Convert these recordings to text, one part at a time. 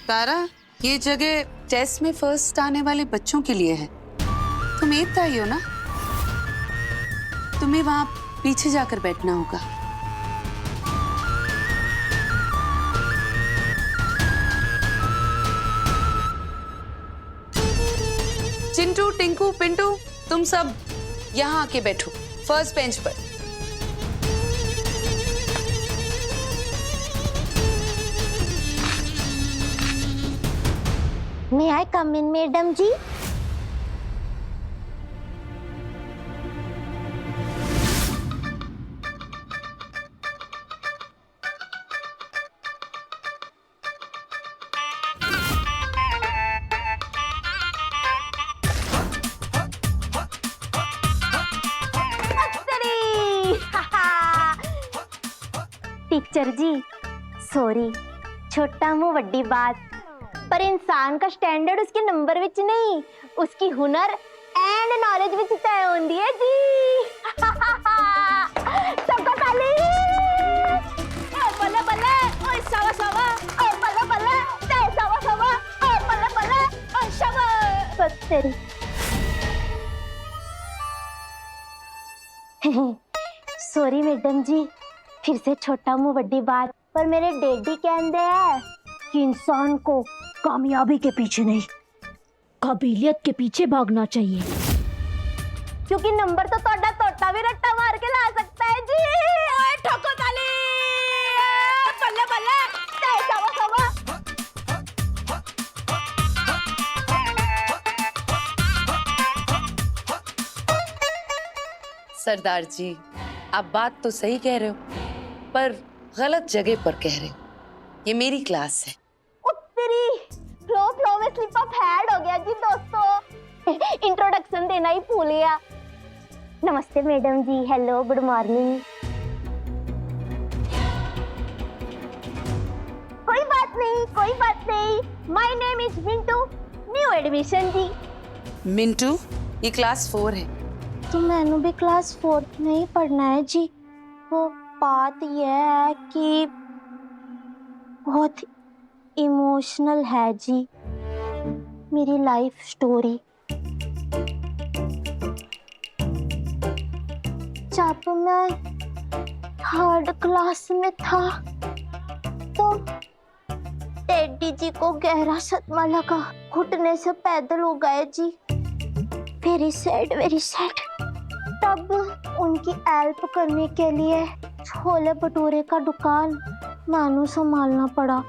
तारा, ये जगह टेस्ट में फर्स्ट आने वाले बच्चों के लिए है। तुम 8th आई हो ना? तुम्हें वहां पीछे जाकर बैठना होगा। चिंटू, टिंकू, पिंटू, तुम सब यहाँ आके बैठो फर्स्ट बेंच पर। May I come in, madam जी? टीचर जी सॉरी, छोटा मुंह वड्डी बात, पर इंसान का स्टैंडर्ड उसके नंबर विच नहीं, उसकी हुनर एंड नॉलेज विच तय होंदी है जी। सबको ताली। ओए बल्ले बल्ले, ओए सावा सावा, ओए बल्ले बल्ले, ते सावा सावा, ओए बल्ले बल्ले, ओए शाबाश। बस तेरी। सॉरी मैडम जी, फिर से छोटा मुंह वड्डी बात, पर मेरे डैडी कहते हैं कि इंसान को कामयाबी के पीछे नहीं, काबिलियत के पीछे भागना चाहिए, क्योंकि नंबर तो तोड़ा तोता भी रट्टा मार के ला सकता है जी। ओए ठोको ताली, बल्ले बल्ले, ते सावा सावा। सरदार जी, आप बात तो सही कह रहे हो, पर गलत जगह पर कह रहे हो। ये मेरी क्लास है। फ्लो में स्लिप ऑफ हैंड हो गया जी दोस्तों। इंट्रोडक्शन देना ही भूल गया। नमस्ते madam ji, hello, good morning. कोई बात नहीं, कोई बात नहीं। My name is Mintu, new admission ji. Mintu, ये क्लास 4 है। तो मैंने भी क्लास 4 में ही पढ़ना है जी। वो बात यह है कि बहुत इमोशनल है जी मेरी लाइफ स्टोरी। जब मैं 3rd क्लास में था तो डैडी जी को गहरा सदमा लगा, घुटने से पैदल हो गए जी। Very sad, very sad. तब उनकी हेल्प करने के लिए छोले भटूरे का दुकान मैनू संभालना पड़ा।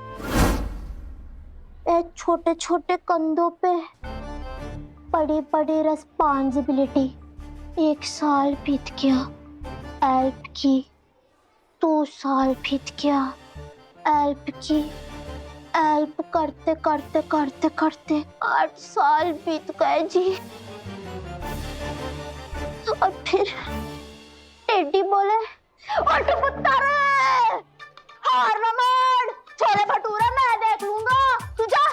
छोटे छोटे कंधों पे बड़ी बड़ी रेस्पॉन्सिबिलिटी। 1 साल बीत गया, हेल्प की। 2 साल बीत गया, हेल्प की। हेल्प करते करते करते करते 8 साल बीत गए जी। और फिर टेडी बोले, उठ पुत्तर, हार ना मान, छोले भटूरे मैं देख लूंगा, तू जा,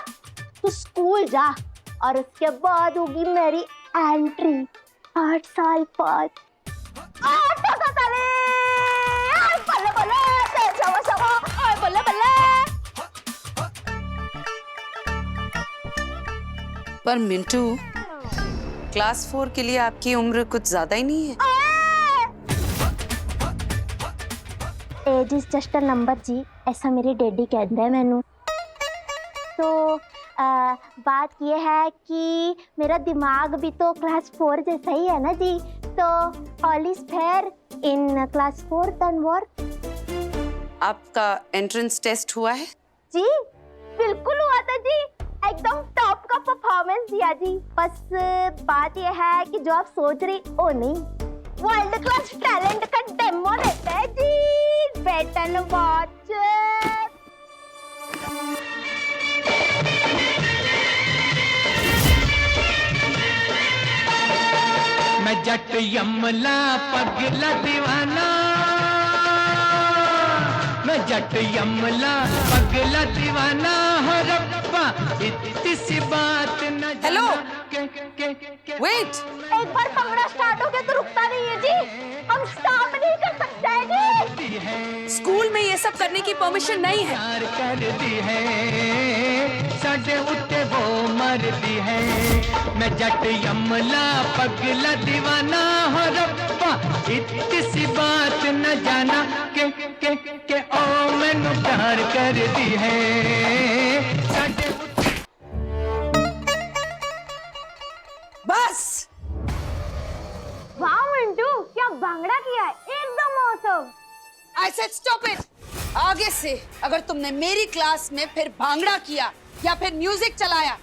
तू स्कूल जा। और उसके बाद होगी मेरी एंट्री 8 साल बाद। बल्ले बल्ले, सवा सवा, बल्ले बल्ले। पर मिंटू, क्लास 4 के लिए आपकी उम्र कुछ ज्यादा ही नहीं है? Age is just a number जी, ऐसा मेरे डैडी कहते हैं मैनू। तो बात यह है कि मेरा दिमाग भी तो क्लास 4 जैसा ही है ना जी। तो all is fair in class 4 then work. आपका एंट्रेंस टेस्ट हुआ है? जी बिल्कुल हुआ था जी, एकदम टॉप का परफॉर्मेंस दिया जी। बस बात यह है कि जो आप सोच रही हो नहीं, वर्ल्ड क्लास टैलेंट का डेमो देता है जी। Wait and watch. मैं जट यमला पगला दीवाना, मैं जट यमला पगला दीवाना हो रब्बा, इतनी सी बात न। Hello, wait. एक बार पंगड़ा स्टार्ट हो गया तो रुकता नहीं है जी। हम स्टॉप नहीं कर सकते हैं जी। स्कूल में ये सब करने की परमिशन नहीं है। प्यार कर दी है साढ़े उत्ते वो मरदी है। मैं जट यमला पगला दीवाना हो रब्बा, इतनी सी बात न जाना के ओ मैनू प्यार कर दी है। साढ़े बस वाह मिंटू, क्या भांगड़ा किया है, एकदम मौसम। I said stop it! आगे से अगर तुमने मेरी क्लास में फिर भांगड़ा किया या फिर म्यूजिक चलाया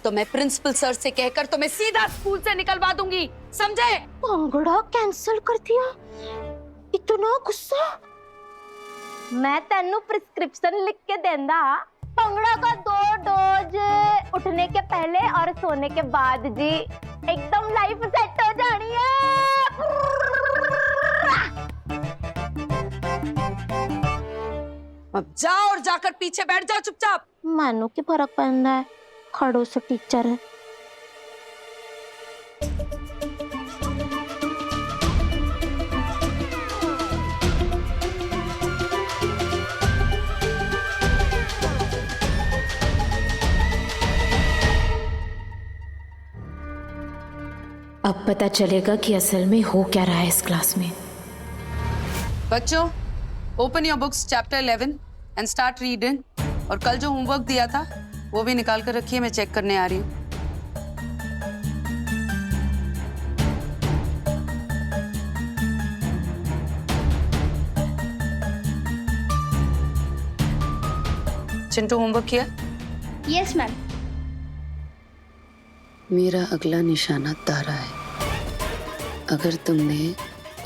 तो मैं प्रिंसिपल सर से कहकर तुम्हें सीधा स्कूल से निकलवा दूंगी, समझे? भांगड़ा कैंसिल कर दिया, इतना गुस्सा। मैं तेनू प्रिस्क्रिप्शन लिख के देंदा, भांगड़ा का 2 डोज उठने के पहले और सोने के बाद जी, एकदम लाइफ सेट हो जानी है। अब जाओ और जाकर पीछे बैठ जाओ चुपचाप। मानो की फर्क पड़ता है, खड़ो से टीचर है। अब पता चलेगा कि असल में हो क्या रहा है इस क्लास में। बच्चों, open your books chapter 11 and start reading. और कल जो होमवर्क दिया था वो भी निकाल कर रखिए, मैं चेक करने आ रही हूँ। चिंटू होमवर्क किया? Yes ma'am. मेरा अगला निशाना तारा है। अगर तुमने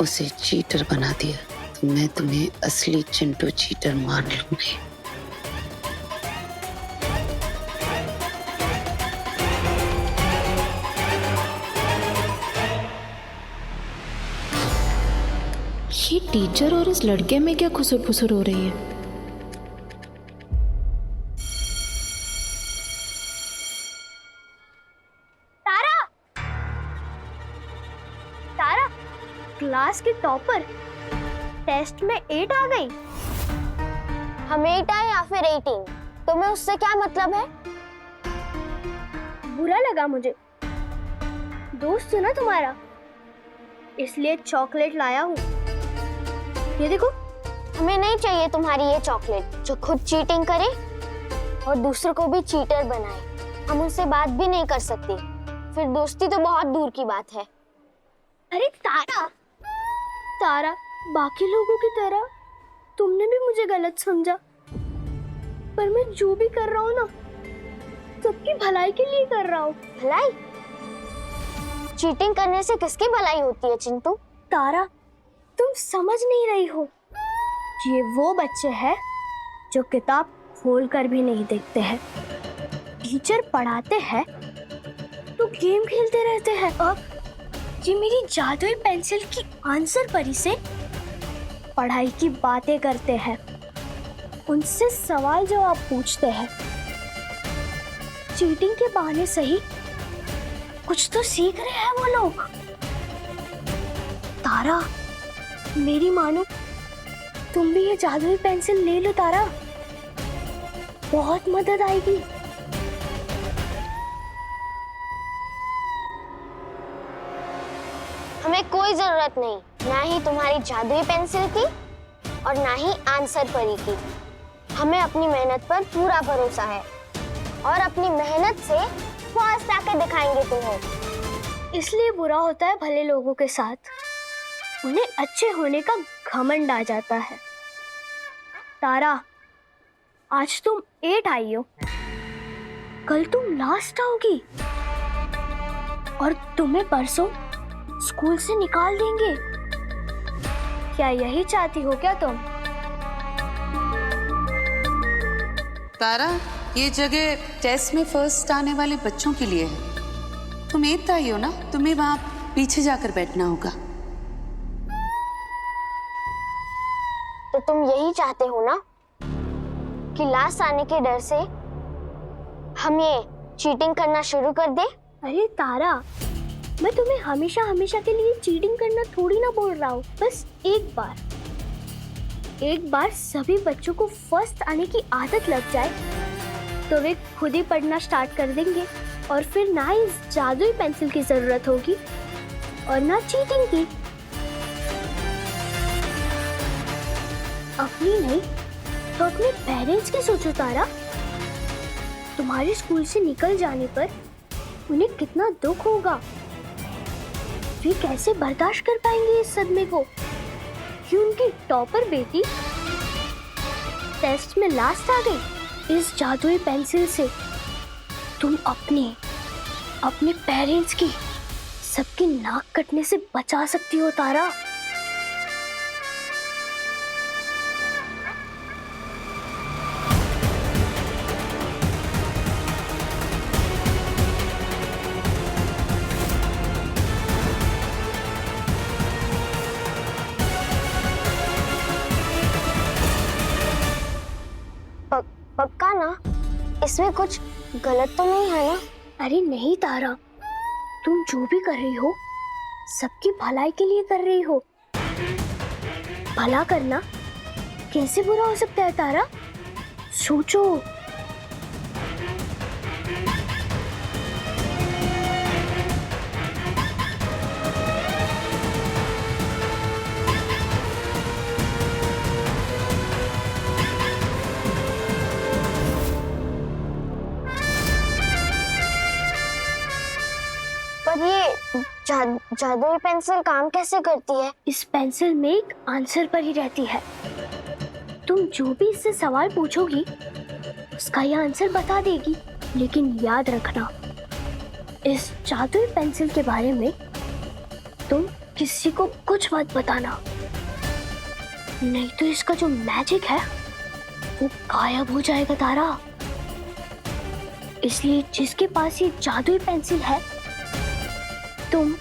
उसे चीटर बना दिया तो मैं तुम्हें असली चिंटू चीटर मान लूंगी। ये टीचर और इस लड़के में क्या खुसुर फुसुर हो रही है? क्लास की टॉपर टेस्ट में 8 आ गई। हम 8 आए या फिर 18, तुम्हें उससे क्या मतलब है? बुरा लगा मुझे, दोस्त है ना तुम्हारा, इसलिए चॉकलेट लाया हूँ। ये देखो। हमें नहीं चाहिए तुम्हारी ये चॉकलेट जो खुद चीटिंग करे और दूसरों को भी चीटर बनाए। हम उनसे बात भी नहीं कर सकते, फिर दोस्ती तो बहुत दूर की बात है। अरे तारा, बाकी लोगों की तरह तुमने भी मुझे गलत समझा, पर मैं जो भी कर रहा हूँ ना, सबकी भलाई के लिए कर रहा हूँ। भलाई? चीटिंग करने से किसकी भलाई होती है चिंटू? तारा, तुम समझ नहीं रही हो। ये वो बच्चे हैं जो किताब खोल कर भी नहीं देखते हैं। टीचर पढ़ाते हैं तो गेम खेलते रहते हैं। अब ये मेरी जादुई पेंसिल की आंसर परी से पढ़ाई की बातें करते हैं, उनसे सवाल जवाब पूछते हैं। चीटिंग के बहाने सही कुछ तो सीख रहे हैं वो लोग। तारा, मेरी मानो, तुम भी ये जादुई पेंसिल ले लो तारा, बहुत मदद आएगी। हमें कोई जरूरत नहीं, ना ही तुम्हारी जादुई पेंसिल की और ना ही आंसर परी की। हमें अपनी मेहनत पर पूरा भरोसा है और अपनी मेहनत से फर्स्ट आके दिखाएंगे तुम्हें। इसलिए बुरा होता है भले लोगों के साथ, उन्हें अच्छे होने का घमंड आ जाता है। तारा, आज तुम 8 आई हो, कल तुम लास्ट आओगी और तुम्हें परसों स्कूल से निकाल देंगे। क्या यही चाहती हो क्या तुम? तारा, ये जगह टेस्ट में फर्स्ट आने वाले बच्चों के लिए है। तुम 8th आई हो ना, तुम्हें वहां पीछे जाकर बैठना होगा। तो तुम यही चाहते हो ना कि लास्ट आने के डर से हम ये चीटिंग करना शुरू कर दे? अरे तारा, मैं तुम्हें हमेशा हमेशा के लिए चीटिंग करना थोड़ी ना बोल रहा हूँ। बस एक बार सभी बच्चों को फर्स्ट आने की आदत लग जाए, तो वे खुद ही पढ़ना स्टार्ट कर देंगे और फिर ना इस जादुई पेंसिल की जरूरत होगी और ना चीटिंग की। अपनी नहीं तो अपने पेरेंट्स की सोचो तारा। तुम्हारे स्कूल से निकल जाने पर उन्हें कितना दुख होगा। वे कैसे बर्दाश्त कर पाएंगे इस सदमे को कि उनकी टॉपर बेटी टेस्ट में लास्ट आ गई। इस जादुई पेंसिल से तुम अपने पेरेंट्स की, सबकी नाक कटने से बचा सकती हो तारा। पक्का ना? इसमें कुछ गलत तो नहीं है ना? अरे नहीं तारा, तुम जो भी कर रही हो सबकी भलाई के लिए कर रही हो। भला करना कैसे बुरा हो सकता है तारा? सोचो। पर ये जादुई पेंसिल काम कैसे करती है? इस पेंसिल में एक आंसर पर ही रहती है। तुम जो भी इससे सवाल पूछोगी उसका ये आंसर बता देगी। लेकिन याद रखना, इस जादुई पेंसिल के बारे में तुम किसी को कुछ मत बताना, नहीं तो इसका जो मैजिक है वो गायब हो जाएगा तारा। इसलिए जिसके पास ये जादुई पेंसिल है तुम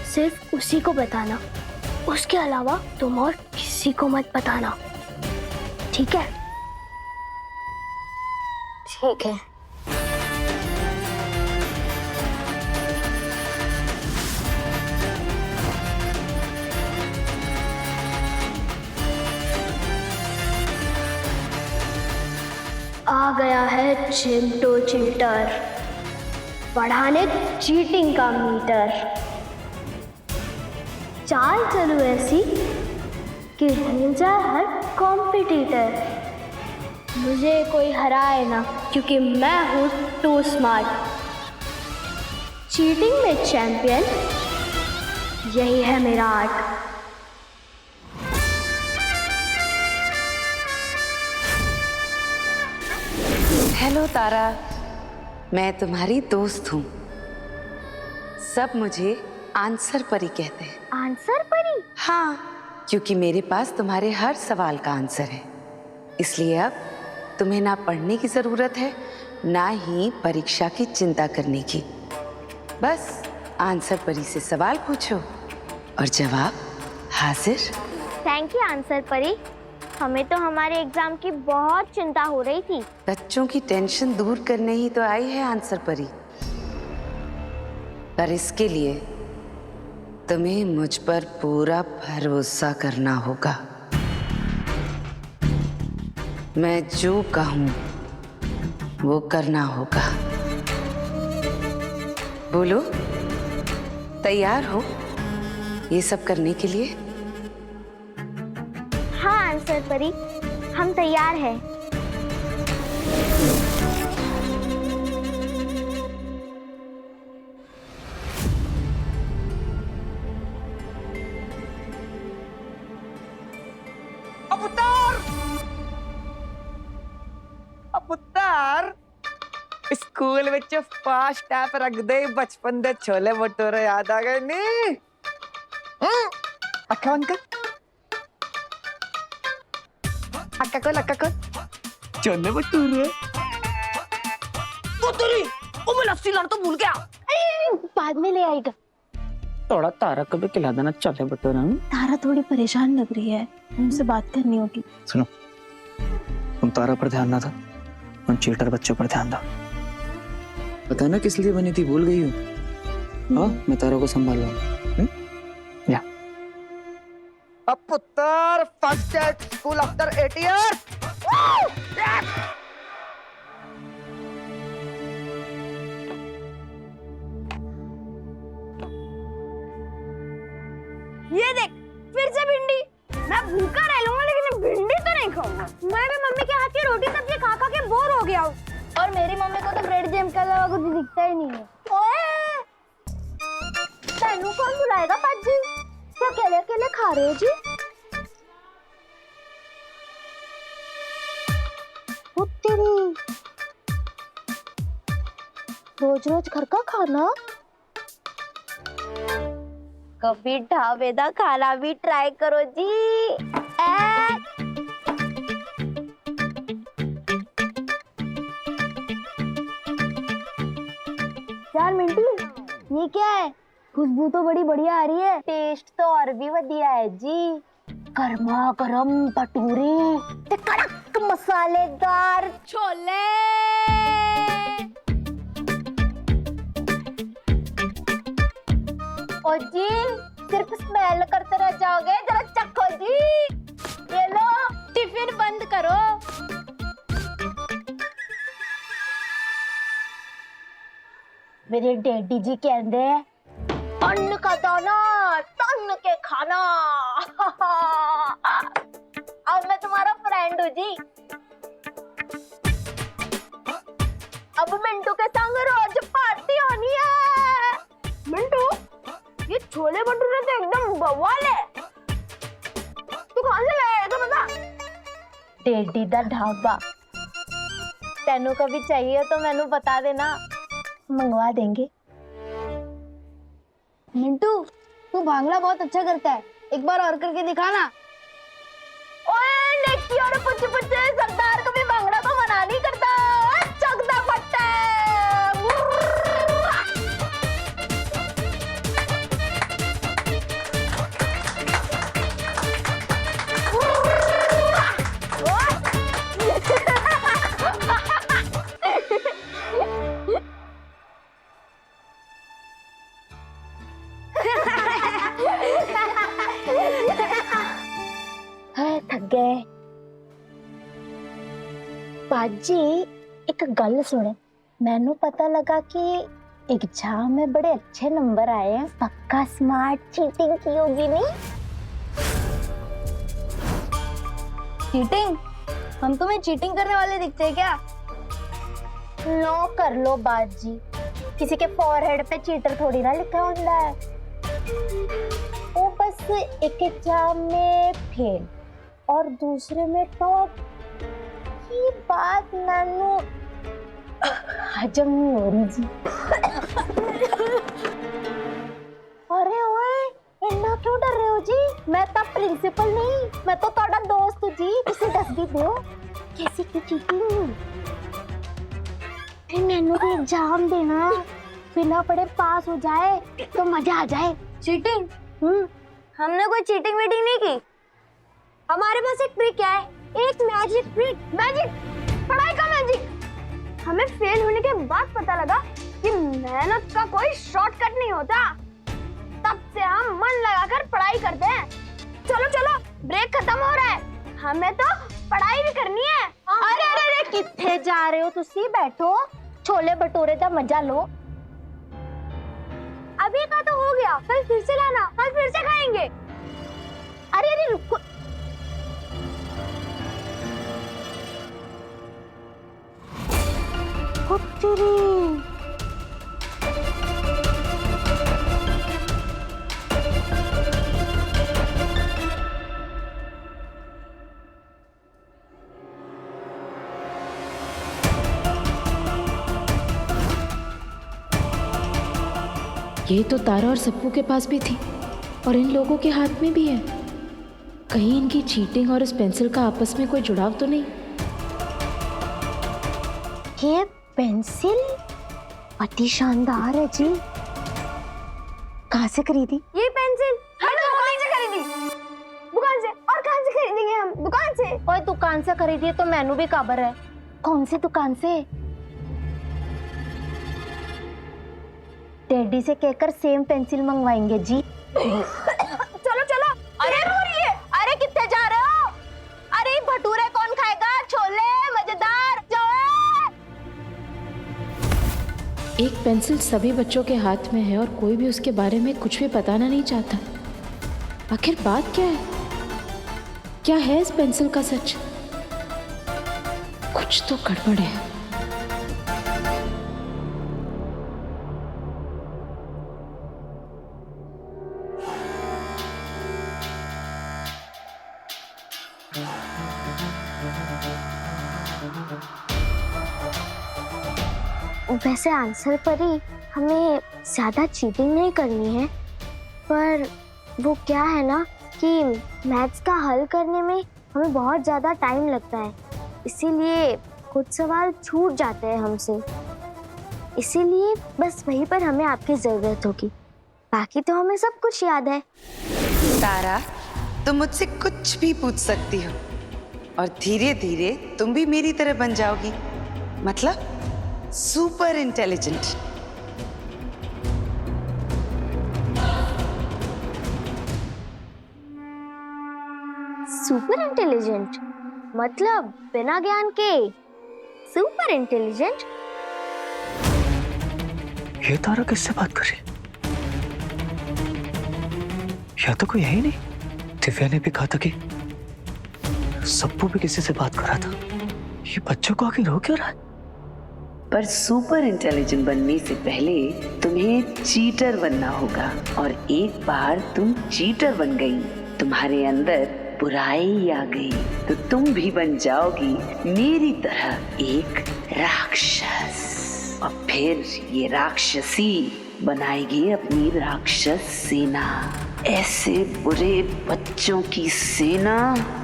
सिर्फ उसी को बताना, उसके अलावा तुम और किसी को मत बताना, ठीक है? ठीक है। आ गया है चिंटू चीटर, बढ़ाने चीटिंग का मीटर। चाल चलू ऐसी कि हिल जाए हर कॉम्पिटिटर। मुझे कोई हराए ना क्योंकि मैं हूँ टू स्मार्ट। चीटिंग में चैंपियन यही है मेरा आर्ट। हेलो तारा, मैं तुम्हारी दोस्त हूँ। सब मुझे आंसर परी कहते हैं। आंसर परी? हाँ, क्योंकि मेरे पास तुम्हारे हर सवाल का आंसर है। इसलिए अब तुम्हें ना पढ़ने की जरूरत है ना ही परीक्षा की चिंता करने की। बस आंसर परी से सवाल पूछो और जवाब हाजिर। थैंक यू आंसर परी। हमें तो हमारे एग्जाम की बहुत चिंता हो रही थी। बच्चों की टेंशन दूर करने ही तो आई है आंसर परी। पर इसके लिए तुम्हें मुझ पर पूरा भरोसा करना होगा। मैं जो कहूं वो करना होगा। बोलो, तैयार हो ये सब करने के लिए? हाँ आंसर परी, हम तैयार हैं। पुत्तर स्कूल विच फास्ट टैप रख दे, बचपन दे छोले भटूरे याद आ गए नी। अक्का बंद कर, अक्का खोल, छोले भटूरे। वो तेरी, वो मैं लस्सी लाना तो भूल गया। बाद में ले आएगा। थोड़ा तारा को भी खिला देना छोले भटूरे। तारा थोड़ी परेशान लग रही है, उनसे बात करनी होगी। सुनो, तुम तारा पर ध्यान ना था, उन चीटर बच्चों पर ध्यान दो। पता ना किस लिए बनी थी, भूल गई हूँ। हाँ, मैं तारा को संभाल लूंगा। या अब पुत्तर first day school after 8 years. ये देख फिर से भिंडी। मैं भूखा रह लूंगा लेकिन भिंडी तो नहीं खाऊंगा। मैं भी मम्मी के हाथ की रोटी सब्जी खा खा के बोर हो गया हूँ। और मेरी मम्मी को तो ब्रेड जैम के अलावा कुछ दिखता ही नहीं है। ओए तेनू कौन बुलाएगा पाजी? क्या अकेले अकेले खा रहे हो जी? तेरी रोज रोज घर का खाना, कभी ढाबे का खाना भी ट्राई करो जी। यार मिंटू ये क्या है? खुशबू तो बड़ी बढ़िया आ रही है, टेस्ट तो और भी बढ़िया है जी। गर्मा गर्म भटूरे ते कड़क मसालेदार छोले। ओ जी सिर्फ स्मेल करते रह जाओगे, जरा चखो जी। ये लो टिफिन बंद करो। मेरे डैडी जी कहते हैं अन्न का दाना तन के खाना। अब मैं तुम्हारा फ्रेंड हूँ जी। अब मिंटू के संग रोज पार्टी होनी है। मिंटू ये छोले भटूरे तो एकदम बवाल है, तू कहाँ से लाया है तो बता। डैडी दा ढाबा। तेनू कभी चाहिए तो मैनू बता देना, मंगवा देंगे। मिंटू तू भांगड़ा बहुत अच्छा करता है, एक बार और करके दिखाना। ओए नेकी और पुच्चे पुच्चे सरदार कभी भांगड़ा को मना नहीं करता। चकदा फट्टा थक गए। बाजी एक गल सुने, मैनू पता लगा कि एग्जाम में बड़े अच्छे नंबर आए हैं। पक्का स्मार्ट चीटिंग की होगी नहीं? चीटिंग? हम तुम्हें चीटिंग करने वाले दिखते हैं क्या? नो कर लो बाजी, किसी के फॉरहेड पे चीटर थोड़ी ना लिखा होता है। वो बस एक एग्जाम में फेल और दूसरे में टॉप की बात नानू हजम नहीं हो रही जी। अरे ओए इन्ना क्यों डर रहे हो जी? मैं तो प्रिंसिपल नहीं, मैं तो ਤੁਹਾਡਾ दोस्त हूँ जी। तुसी दस भी दो कैसी की चीटिंग? फिर मैनू भी एग्जाम देना, बिना पढ़े पास हो जाए तो मजा आ जाए। चीटिंग? हमने कोई चीटिंग वीटिंग नहीं की। हमारे पास एक ट्रिक है, एक मैजिक ट्रिक। मैजिक? पढ़ाई का मैजिक। हमें फेल होने के बाद पता लगा कि मेहनत का कोई शॉर्टकट नहीं होता। तब से हम मन लगाकर पढ़ाई करते हैं। चलो चलो ब्रेक खत्म हो रहा है, हमें तो पढ़ाई भी करनी है। अरे अरे अरे किथे जा रहे हो तुसी? बैठो छोले भटूरे का मजा लो। अभी का तो हो गया, कल फिर से लाना, कल फिर से खाएंगे। अरे अरे रुको, ये तो तारा और सप्पू के पास भी थी और इन लोगों के हाथ में भी है। कहीं इनकी चीटिंग और इस पेंसिल का आपस में कोई जुड़ाव तो नहीं? ये पेंसिल अति शानदार है जी। कहाँ से खरीदी ये पेंसिल? हमने दुकान से खरीदी। दुकान से? और कहाँ से खरीदेंगे हम? दुकान से। और दुकान से खरीदी तो मैनू भी खबर है। कौन सी दुकान से? डैडी से कहकर सेम पेंसिल मंगवाएंगे जी। चलो चलो। अरे अरे कितने जा रहे हो? अरे भटूरे कौन खाएगा? छोले मजेदार जो है। एक पेंसिल सभी बच्चों के हाथ में है और कोई भी उसके बारे में कुछ भी बताना नहीं चाहता। आखिर बात क्या है? क्या है इस पेंसिल का सच? कुछ तो गड़बड़ है। वैसे आंसर पर ही हमें ज्यादा चीटिंग नहीं करनी है, पर वो क्या है ना कि मैथ्स का हल करने में हमें बहुत ज्यादा टाइम लगता है, इसीलिए कुछ सवाल छूट जाते हैं हमसे। इसीलिए बस वहीं पर हमें आपकी जरूरत होगी, बाकी तो हमें सब कुछ याद है। तारा, तुम मुझसे कुछ भी पूछ सकती हो और धीरे धीरे तुम भी मेरी तरह बन जाओगी, मतलब सुपर इंटेलिजेंट। सुपर इंटेलिजेंट मतलब बिना ज्ञान के सुपर इंटेलिजेंट? ये तारा किससे बात कर रही है? या तो कोई है ही नहीं। दिव्या ने भी कहा था कि सप्पू भी किसी से बात कर रहा था। ये बच्चों को आखिर हो क्यों रहा है? पर सुपर इंटेलिजेंट बनने से पहले तुम्हें चीटर बनना होगा, और एक बार तुम चीटर बन गई, तुम्हारे अंदर बुराई आ गई, तो तुम भी बन जाओगी मेरी तरह एक राक्षस, और फिर ये राक्षसी बनाएगी अपनी राक्षस सेना, ऐसे बुरे बच्चों की सेना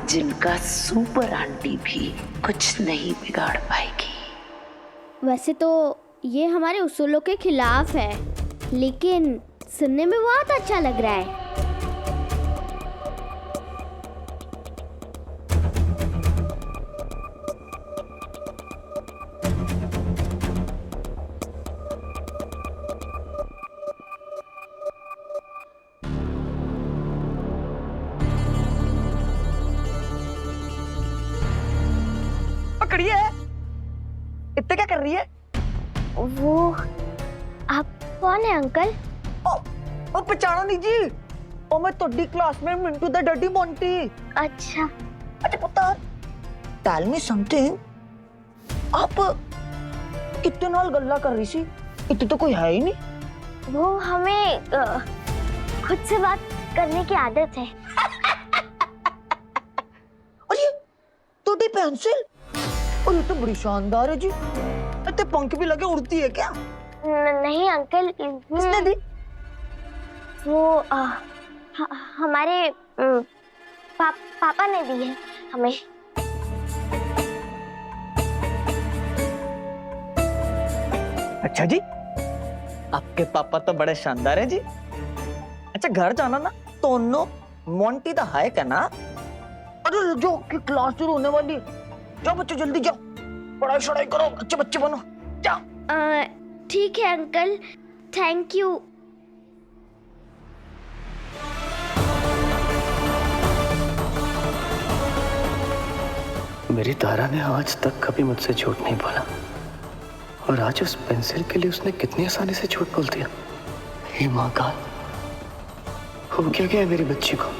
जिनका सुपर आंटी भी कुछ नहीं बिगाड़ पाएगी। वैसे तो ये हमारे उसूलों के खिलाफ है, लेकिन सुनने में बहुत अच्छा लग रहा है। पकड़िए, इतने क्या कर रही है? वो आप कौन है अंकल? ओ पहचाना नहीं जी, ओ मैं तोड़ी क्लास में मिंटू द डर्टी मोंटी। अच्छा अच्छा पुत्र, टेल मी समथिंग, आप कितने नाल गल्ला कर रही सी? इतने तो कोई है ही नहीं। वो हमें खुद से बात करने की आदत है। और ये तोड़ी पेंसिल, और ये तो बड़ी शानदार है जी। इतने पंख भी लगे, उड़ती है क्या? नहीं अंकल, किसने दी? वो हमारे पापा ने दी है हमें। अच्छा जी, आपके पापा तो बड़े शानदार है जी। अच्छा घर जाना ना, तो मोंटी द हाय का ना। अरे जो कि क्लास शुरू होने वाली है, जाओ बच्चे जल्दी जाओ, पढ़ाई शढ़ाई करो, अच्छे बच्चे बनो, जाओ। ठीक है अंकल, थैंक यू। मेरी तारा ने आज तक कभी मुझसे झूठ नहीं बोला, और आज उस पेंसिल के लिए उसने कितनी आसानी से झूठ बोल दिया। हे माँ का, हो क्या गया मेरी बच्ची को?